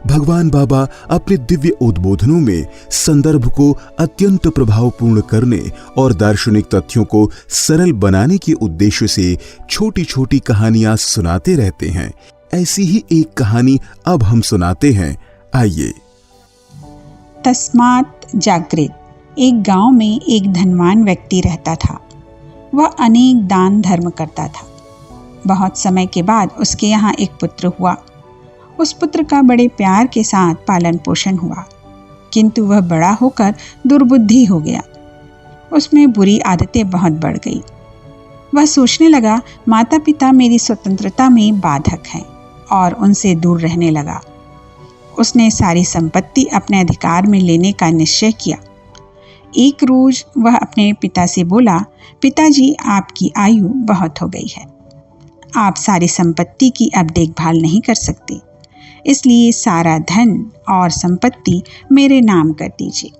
भगवान बाबा अपने दिव्य उद्बोधनों में संदर्भ को अत्यंत प्रभावपूर्ण करने और दार्शनिक तथ्यों को सरल बनाने के उद्देश्य से छोटी छोटी कहानियां सुनाते रहते हैं। ऐसी ही एक कहानी अब हम सुनाते हैं, आइए। तस्मात् जागृत। एक गांव में एक धनवान व्यक्ति रहता था। वह अनेक दान धर्म करता था। बहुत समय के बाद उसके यहाँ एक पुत्र हुआ। उस पुत्र का बड़े प्यार के साथ पालन पोषण हुआ, किंतु वह बड़ा होकर दुर्बुद्धि हो गया। उसमें बुरी आदतें बहुत बढ़ गई। वह सोचने लगा, माता पिता मेरी स्वतंत्रता में बाधक हैं, और उनसे दूर रहने लगा। उसने सारी संपत्ति अपने अधिकार में लेने का निश्चय किया। एक रोज वह अपने पिता से बोला, पिताजी, आपकी आयु बहुत हो गई है। आप सारी संपत्ति की अब देखभाल नहीं कर सकते, इसलिए सारा धन और संपत्ति मेरे नाम कर दीजिए।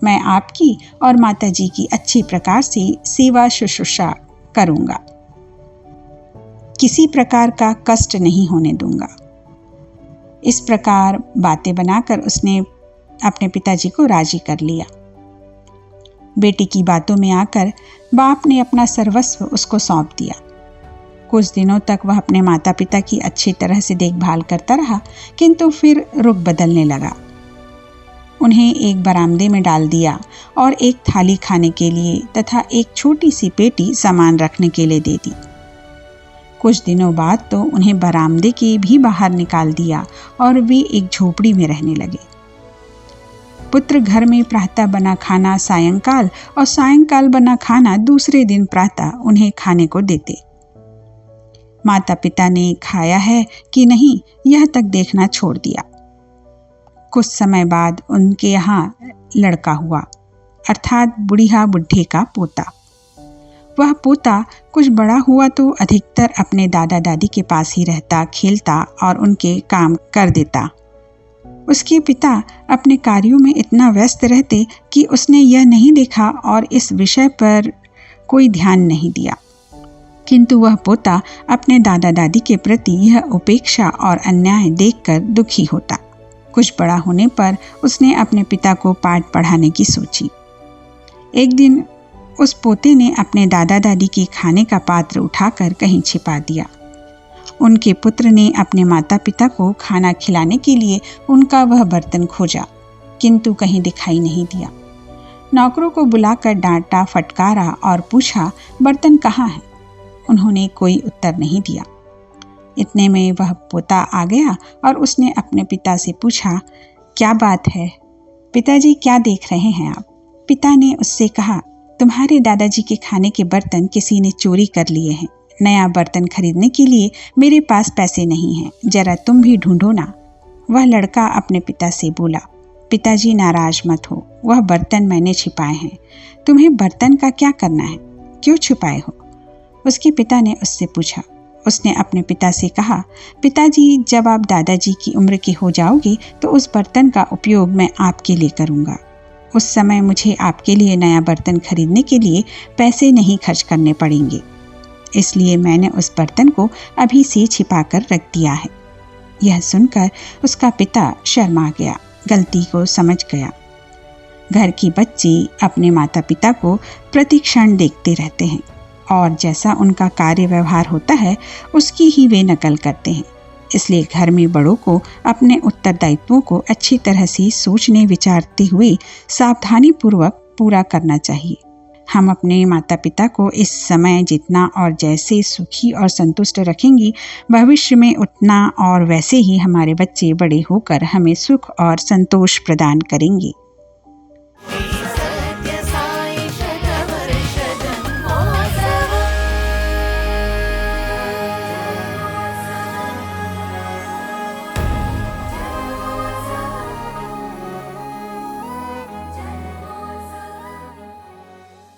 मैं आपकी और माताजी की अच्छी प्रकार से सेवा शुश्रूषा करूंगा। किसी प्रकार का कष्ट नहीं होने दूंगा। इस प्रकार बातें बनाकर उसने अपने पिताजी को राजी कर लिया। बेटी की बातों में आकर बाप ने अपना सर्वस्व उसको सौंप दिया। कुछ दिनों तक वह अपने माता पिता की अच्छी तरह से देखभाल करता रहा, किंतु फिर रुख बदलने लगा। उन्हें एक बरामदे में डाल दिया और एक थाली खाने के लिए तथा एक छोटी सी पेटी सामान रखने के लिए दे दी। कुछ दिनों बाद तो उन्हें बरामदे के भी बाहर निकाल दिया और वे एक झोपड़ी में रहने लगे। पुत्र घर में प्रातः बना खाना सायंकाल और सायंकाल बना खाना दूसरे दिन प्रातः उन्हें खाने को देते। माता पिता ने खाया है कि नहीं, यह तक देखना छोड़ दिया। कुछ समय बाद उनके यहाँ लड़का हुआ, अर्थात बुढ़िया बुढ़े का पोता। वह पोता कुछ बड़ा हुआ तो अधिकतर अपने दादा दादी के पास ही रहता, खेलता और उनके काम कर देता। उसके पिता अपने कार्यों में इतना व्यस्त रहते कि उसने यह नहीं देखा और इस विषय पर कोई ध्यान नहीं दिया। किंतु वह पोता अपने दादा दादी के प्रति यह उपेक्षा और अन्याय देखकर दुखी होता। कुछ बड़ा होने पर उसने अपने पिता को पाठ पढ़ाने की सोची। एक दिन उस पोते ने अपने दादा दादी के खाने का पात्र उठाकर कहीं छिपा दिया। उनके पुत्र ने अपने माता पिता को खाना खिलाने के लिए उनका वह बर्तन खोजा, किंतु कहीं दिखाई नहीं दिया। नौकरों को बुलाकर डांटा, फटकारा और पूछा, बर्तन कहाँ है? उन्होंने कोई उत्तर नहीं दिया। इतने में वह पोता आ गया और उसने अपने पिता से पूछा, क्या बात है पिताजी, क्या देख रहे हैं आप? पिता ने उससे कहा, तुम्हारे दादाजी के खाने के बर्तन किसी ने चोरी कर लिए हैं। नया बर्तन खरीदने के लिए मेरे पास पैसे नहीं हैं, जरा तुम भी ढूंढो ना। वह लड़का अपने पिता से बोला, पिताजी नाराज मत हो, वह बर्तन मैंने छिपाए हैं। तुम्हें बर्तन का क्या करना है, क्यों छुपाए हो? उसके पिता ने उससे पूछा। उसने अपने पिता से कहा, पिताजी, जब आप दादाजी की उम्र के हो जाओगे तो उस बर्तन का उपयोग मैं आपके लिए करूँगा। उस समय मुझे आपके लिए नया बर्तन खरीदने के लिए पैसे नहीं खर्च करने पड़ेंगे, इसलिए मैंने उस बर्तन को अभी से छिपा कर रख दिया है। यह सुनकर उसका पिता शर्मा गया, गलती को समझ गया। घर की बच्ची अपने माता पिता को प्रतिक्षण देखते रहते हैं और जैसा उनका कार्य व्यवहार होता है उसकी ही वे नकल करते हैं। इसलिए घर में बड़ों को अपने उत्तरदायित्वों को अच्छी तरह से सोचने विचारते हुए सावधानी पूर्वक पूरा करना चाहिए। हम अपने माता पिता को इस समय जितना और जैसे सुखी और संतुष्ट रखेंगी, भविष्य में उतना और वैसे ही हमारे बच्चे बड़े होकर हमें सुख और संतोष प्रदान करेंगे।